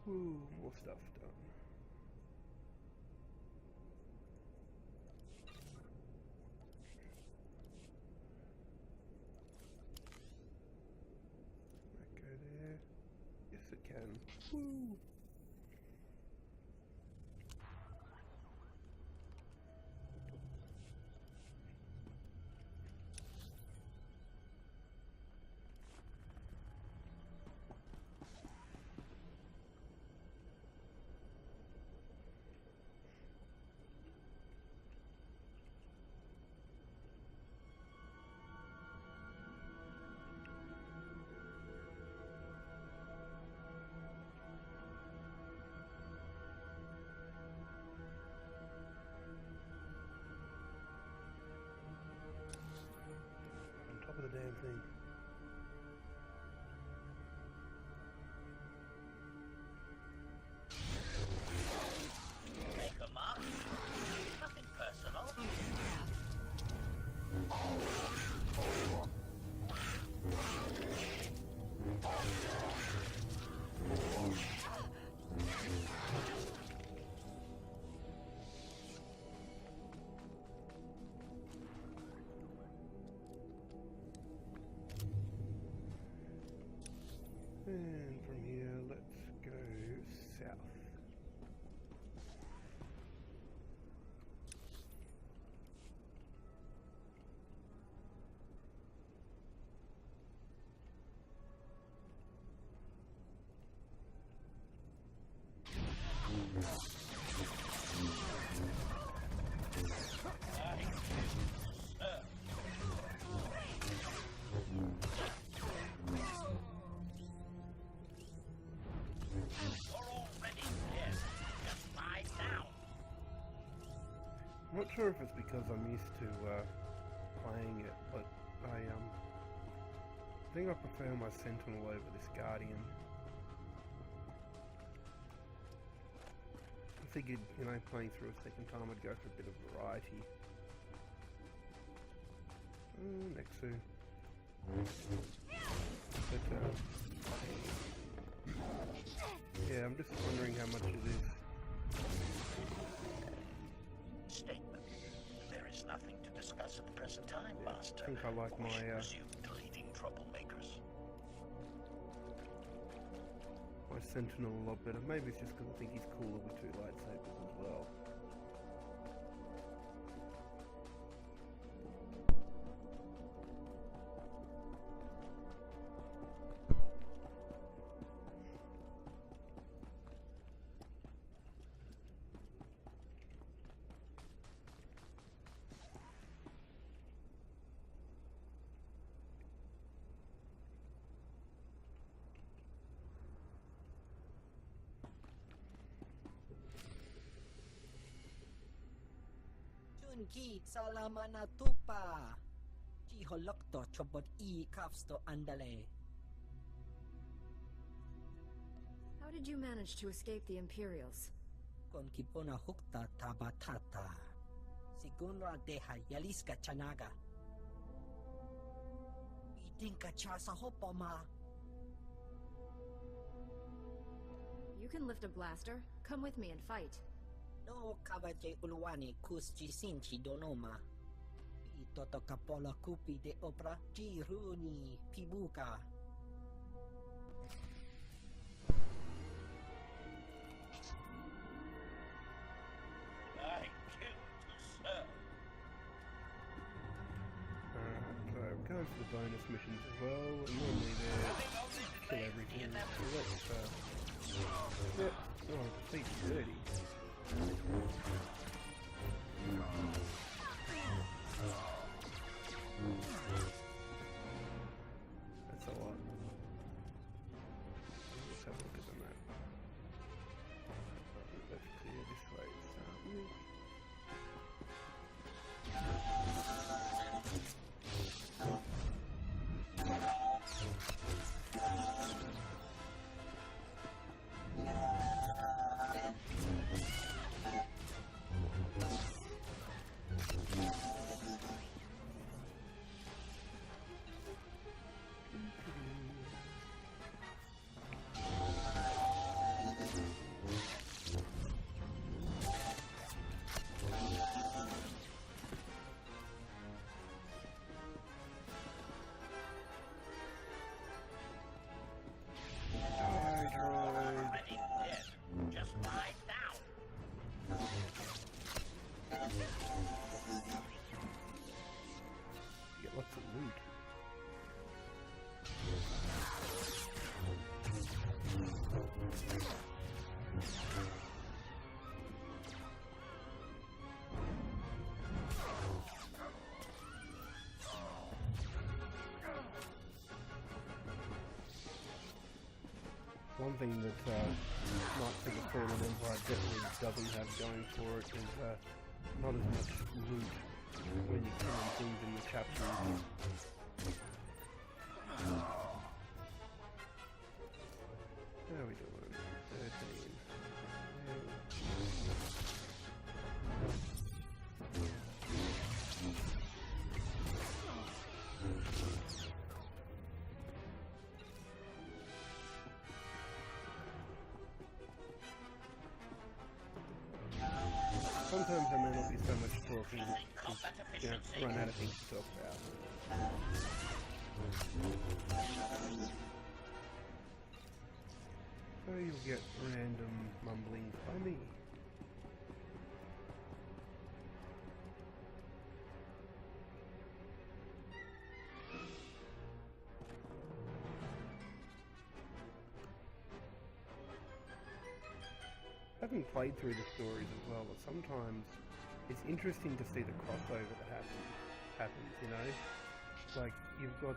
Ooh, more stuff done. Might go there. Yes, it can. Woo! Of the damn thing. Make a mark. Nothing personal. And from here, let's go south. I'm not sure if it's because I'm used to playing it, but I think I prefer my Sentinel over this Guardian. I figured, you know, playing through a second time I'd go for a bit of variety. Nexu. But, yeah, I'm just wondering how much it is. Statement. There is nothing to discuss at the present time, Master. I think I like my resume deleting troublemakers. My Sentinel a lot better. Maybe it's just because I think he's cooler with two lightsabers as well. Ki salama na tupa. Ci holokto chobot I kafsto andale. How did you manage to escape the Imperials? Kon kipona hukta tabatata. Sigunra deha yaliska chanaga. Itinka cha sa hopoma. You can lift a blaster. Come with me and fight. No kawaje ulwani kusji sinchi donoma. Itoto kapola kupi de opera jiruni pibuka. I kill to serve. Alright, so we're going for the bonus missions as well, and normally they're kill everything. So let's, yep, oh, defeat 30. That's a lot. Let's have a look at the map. Let's clear this way. One thing that Knights of the Fallen Empire definitely doesn't have going for it is not as much loot when you kill things in the chapters. How are we doing? 13. Sometimes there may not be so much talking, because you run out of things to talk about. So you'll get random mumbling by me. I haven't played through the stories as well, but sometimes it's interesting to see the crossover that happens, you know? Like, you've got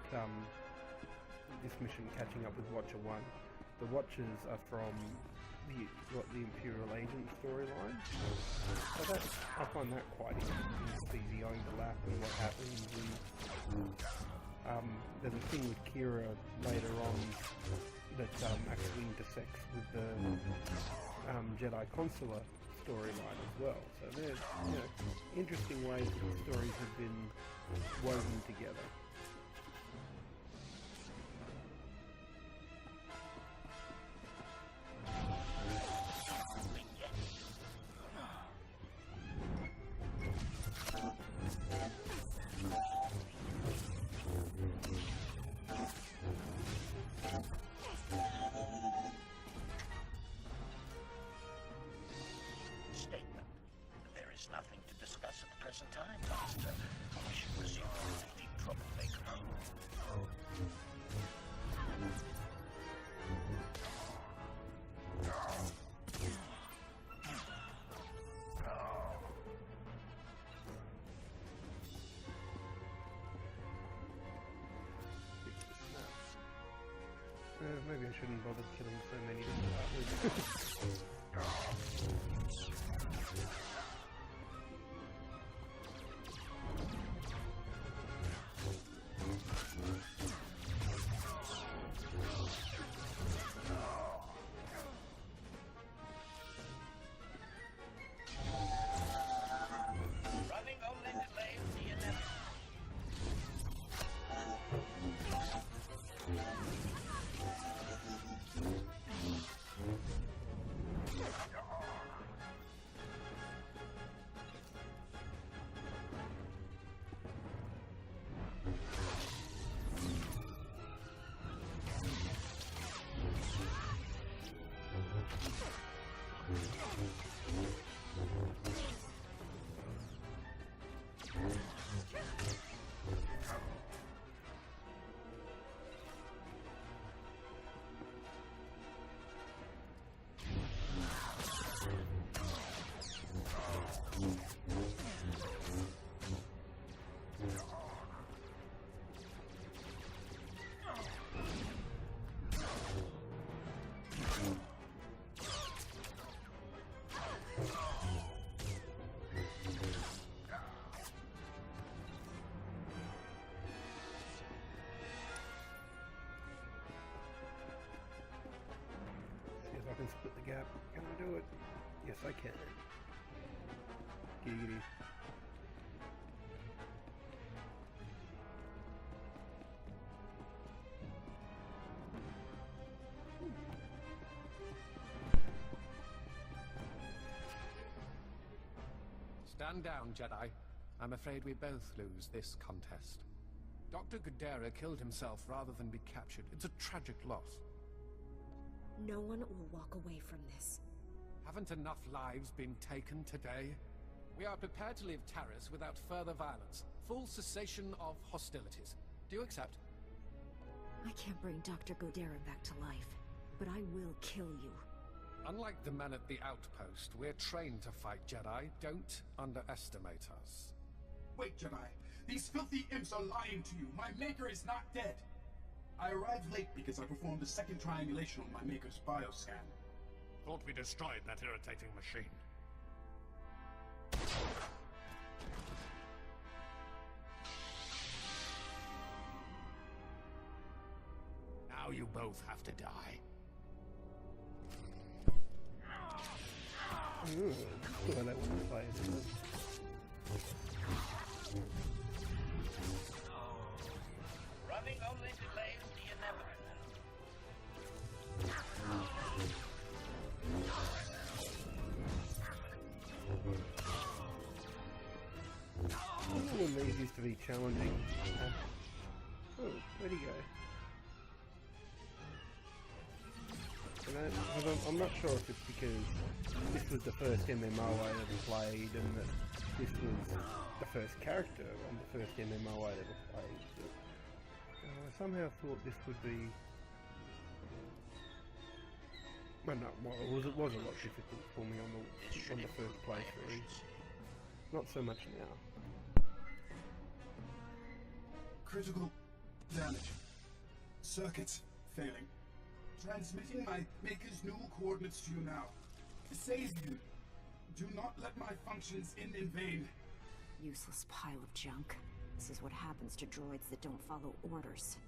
this mission catching up with Watcher 1. The Watchers are from the Imperial Agent storyline. So I find that quite interesting to see the overlap and what happens. And there's a thing with Kira later on that actually intersects with the Jedi Consular storyline as well. So there's interesting ways that the stories have been woven together. Nothing to discuss at the present time, Master. We should resume the troublemaker. Maybe I shouldn't bother killing so many to start with. I can split the gap. Can I do it? Yes, I can. Giggity. Stand down, Jedi. I'm afraid we both lose this contest. Dr. Gudera killed himself rather than be captured. It's a tragic loss. No one will walk away from this. Haven't enough lives been taken today? We are prepared to leave Taris without further violence. Full cessation of hostilities. Do you accept? I can't bring Dr. Gudera back to life, but I will kill you. Unlike the men at the outpost, we're trained to fight, Jedi. Don't underestimate us. Wait, Jedi. These filthy imps are lying to you. My maker is not dead. I arrived late because I performed a second triangulation on my maker's bioscan. Thought we destroyed that irritating machine. Now you both have to die. Ooh, well, that wouldn't play, isn't it? Running only delays the inevitable. One of these used to be challenging. Oh, where'd he go? You know, 'cause I'm not sure if it's because this was the first MMO I ever played and that this was the first character on the first MMO I ever played. But, I somehow thought this would be... Well, no, well, it was a lot difficult for me on the first playthrough. Not so much now. Critical damage. Circuits failing. Transmitting my maker's new coordinates to you now. Save you. Do not let my functions end in vain. Useless pile of junk. This is what happens to droids that don't follow orders.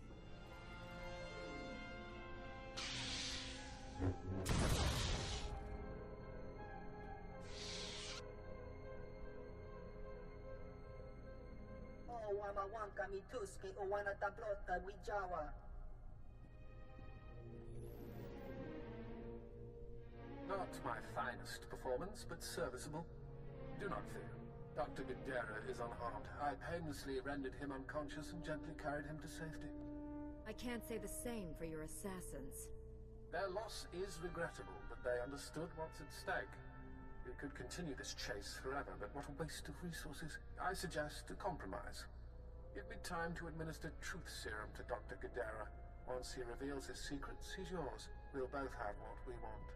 O wamawanka mituski o wana tablota wijawa. Not my finest performance, but serviceable. Do not fear. Dr. Gadara is unharmed. I painlessly rendered him unconscious and gently carried him to safety. I can't say the same for your assassins. Their loss is regrettable, but they understood what's at stake. We could continue this chase forever, but what a waste of resources. I suggest a compromise. Give me time to administer truth serum to Dr. Gadara. Once he reveals his secrets, he's yours. We'll both have what we want.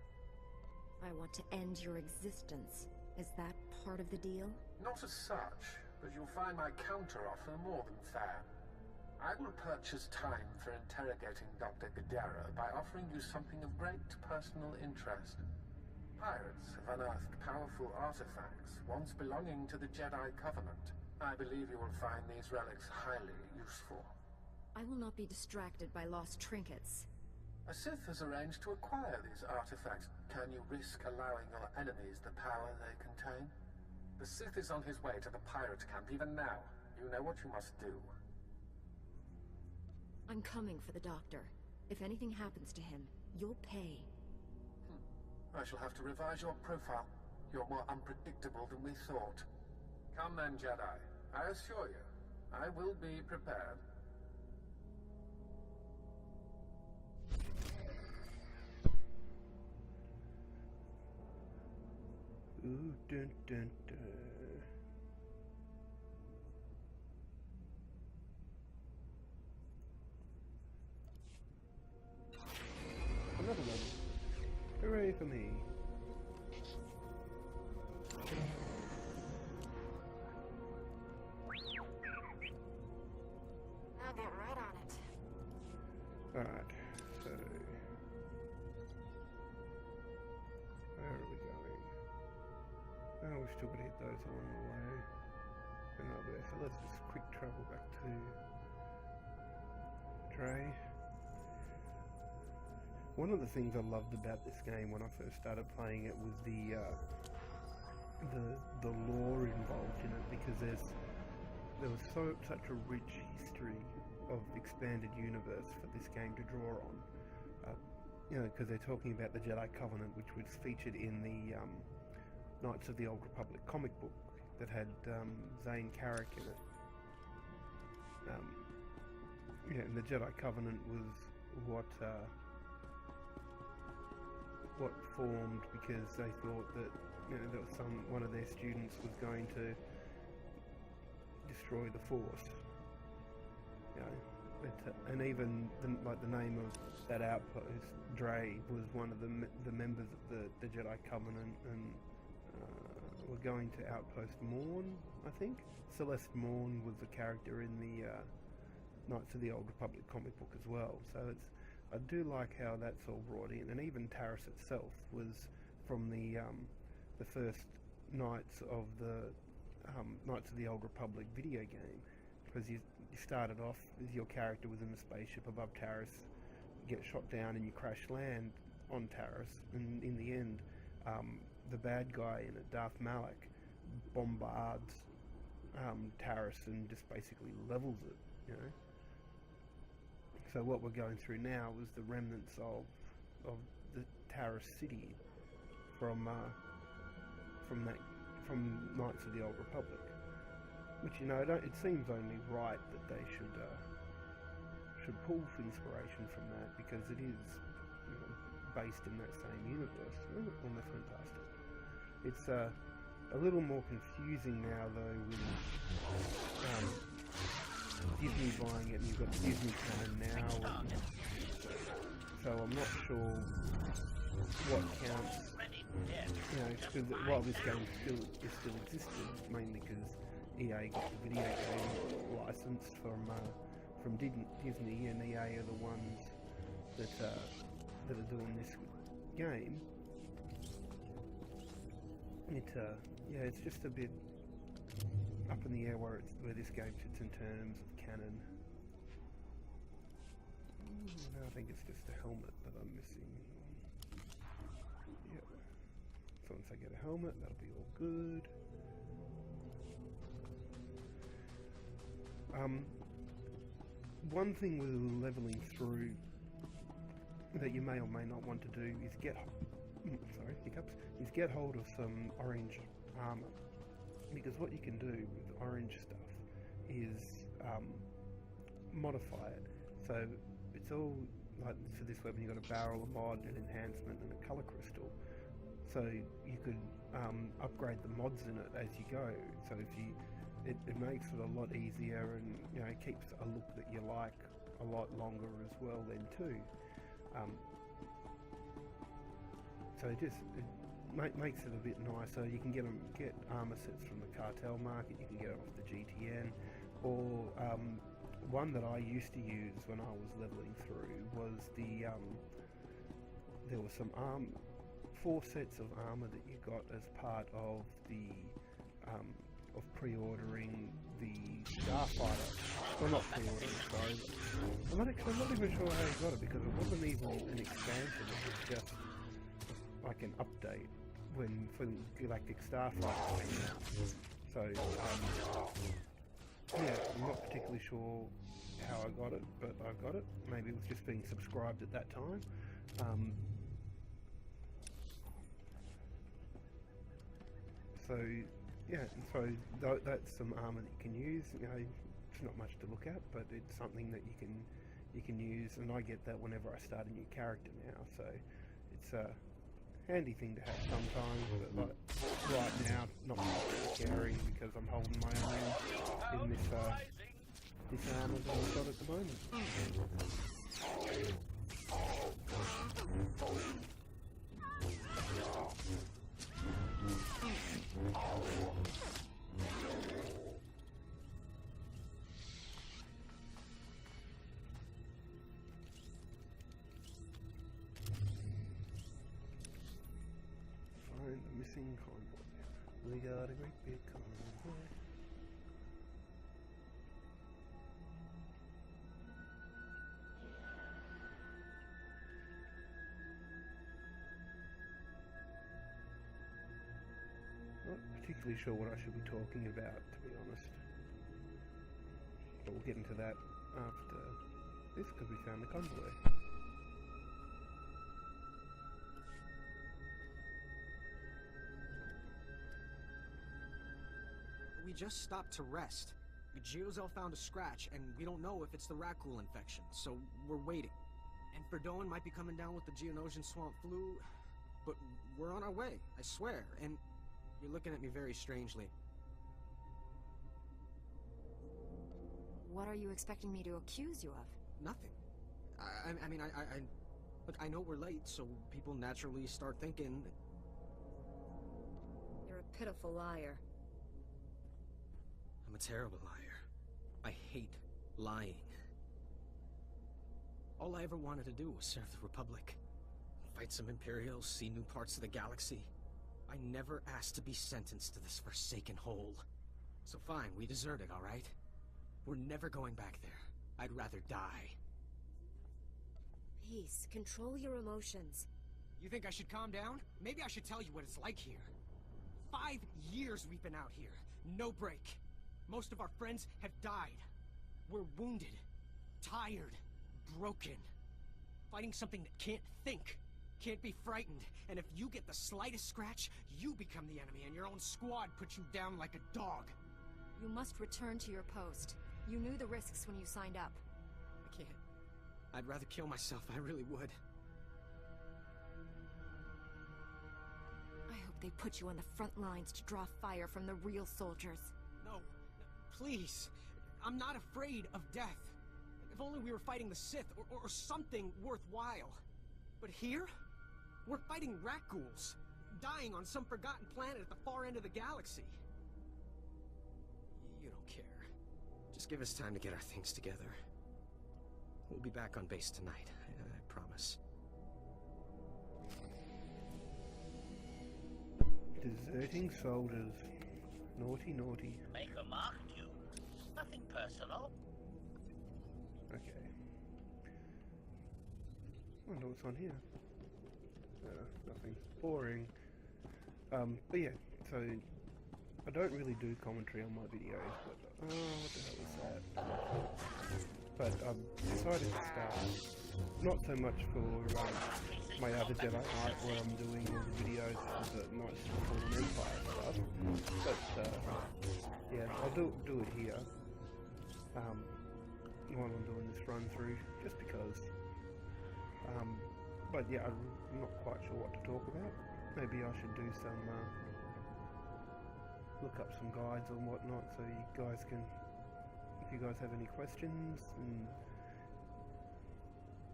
I want to end your existence. Is that part of the deal? Not as such, but you'll find my counter-offer more than fair. I will purchase time for interrogating Dr. Gadara by offering you something of great personal interest. Pirates have unearthed powerful artifacts, once belonging to the Jedi Covenant. I believe you will find these relics highly useful. I will not be distracted by lost trinkets. A Sith has arranged to acquire these artifacts. Can you risk allowing your enemies the power they contain? The Sith is on his way to the pirate camp even now. You know what you must do. I'm coming for the doctor. If anything happens to him, you'll pay. I shall have to revise your profile. You're more unpredictable than we thought. Come then, Jedi. I assure you, I will be prepared. Ooh, dun dun dun. Another one. Hooray for me. I'll get right on it. Alright, so... where are we going? Oh, we've still got to hit those along the way. They're not there, so let's just quick travel back to... Dre. One of the things I loved about this game when I first started playing it was the lore involved in it, because there was such a rich history of expanded universe for this game to draw on. You know, because they're talking about the Jedi Covenant, which was featured in the Knights of the Old Republic comic book that had Zane Carrick in it. Yeah, and the Jedi Covenant was what formed because they thought that, you know, there was one of their students was going to destroy the Force. You know, and even the name of that outpost, Dre, was one of the members of the Jedi Covenant, and we're going to Outpost Morn, I think. Celeste Morn was the character in the Knights of the Old Republic comic book as well. So I do like how that's all brought in, and even Taris itself was from the first Knights of the Old Republic video game, because you started off as your character was in the spaceship above Taris, you get shot down and you crash land on Taris, and in the end the bad guy in it, Darth Malak, bombards Taris and just basically levels it, you know. So what we're going through now is the remnants of the Taris city from Knights of the Old Republic, which, you know, it seems only right that they should pull inspiration from that, because it is, you know, based in that same universe. Oh, that's fantastic. It's a little more confusing now though with Disney buying it, and you've got Disney canon now, and so I'm not sure what counts. You know, because while this game still existed, mainly because EA got the video game license from Disney, and EA are the ones that are doing this game. It's just a bit up in the air where this game sits in terms of canon. No, I think it's just a helmet that I'm missing. Yep. So once I get a helmet, that'll be all good. One thing with leveling through that you may or may not want to do is get hold of some orange armor, because what you can do with orange stuff is modify it. So it's all like, for this weapon you've got a barrel, a mod, an enhancement, and a color crystal. So you could upgrade the mods in it as you go. So it makes it a lot easier, and, you know, it keeps a look that you like a lot longer as well then too. So it makes it a bit nicer. You can get armor sets from the cartel market, you can get it off the GTN, or one that I used to use when I was leveling through was there was some 4 sets of armor that you got as part of the of pre-ordering the Starfighter. Well, not pre-ordering, sorry. I'm not even sure how you got it, because it wasn't even an expansion, it was just like an update for Galactic Starfighter came out. So I'm not particularly sure how I got it, but I got it. Maybe it was just being subscribed at that time. That's some armor that you can use. You know, it's not much to look at, but it's something that you can use, and I get that whenever I start a new character now. So it's a handy thing to have sometimes, but like right now, not particularly scary, because I'm holding my own in this armor that I've got at the moment. Find the missing convoy. We got a great big convoy. Not particularly sure what I should be talking about, to be honest. But we'll get into that after this, because we found the convoy. We just stopped to rest. Geozel found a scratch, and we don't know if it's the Rakul infection, so we're waiting. And Ferdoan might be coming down with the Geonosian swamp flu, but we're on our way, I swear, and you're looking at me very strangely. What are you expecting me to accuse you of? Nothing. I mean, look, I know we're late, so people naturally start thinking... You're a pitiful liar. I'm a terrible liar. I hate lying. All I ever wanted to do was serve the Republic. Fight some Imperials, see new parts of the galaxy. I never asked to be sentenced to this forsaken hole. So fine, we deserted, all right? We're never going back there. I'd rather die. Peace. Control your emotions. You think I should calm down? Maybe I should tell you what it's like here. 5 years we've been out here. No break. Most of our friends have died. We're wounded, tired, broken. Fighting something that can't think, can't be frightened. And if you get the slightest scratch, you become the enemy and your own squad puts you down like a dog. You must return to your post. You knew the risks when you signed up. I can't. I'd rather kill myself, I really would. I hope they put you on the front lines to draw fire from the real soldiers. No, please. I'm not afraid of death. If only we were fighting the Sith or something worthwhile. But here, we're fighting rat ghouls, dying on some forgotten planet at the far end of the galaxy. You don't care. Just give us time to get our things together. We'll be back on base tonight, I promise. Deserting soldiers. Naughty, naughty. Make a mark at you. Nothing personal. Okay. I wonder what's on here. Nothing. Boring. But yeah, so I don't really do commentary on my videos, but what the hell is that? But I've decided to start, not so much for my other Jedi Knight where I'm doing all the videos for the Knights of the Fallen Empire stuff, but yeah, I'll do it here while I'm doing this run through, just because. But yeah, I'm not quite sure what to talk about. Maybe I should do some look up some guides and whatnot, so you guys can, if you guys have any questions. And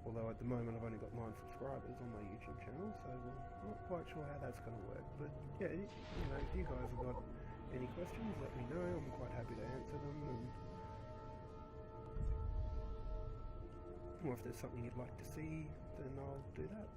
although at the moment I've only got 9 subscribers on my YouTube channel, so I'm not quite sure how that's going to work. But yeah, you know, if you guys have got any questions, let me know. I'm quite happy to answer them. And or if there's something you'd like to see, then I'll do that.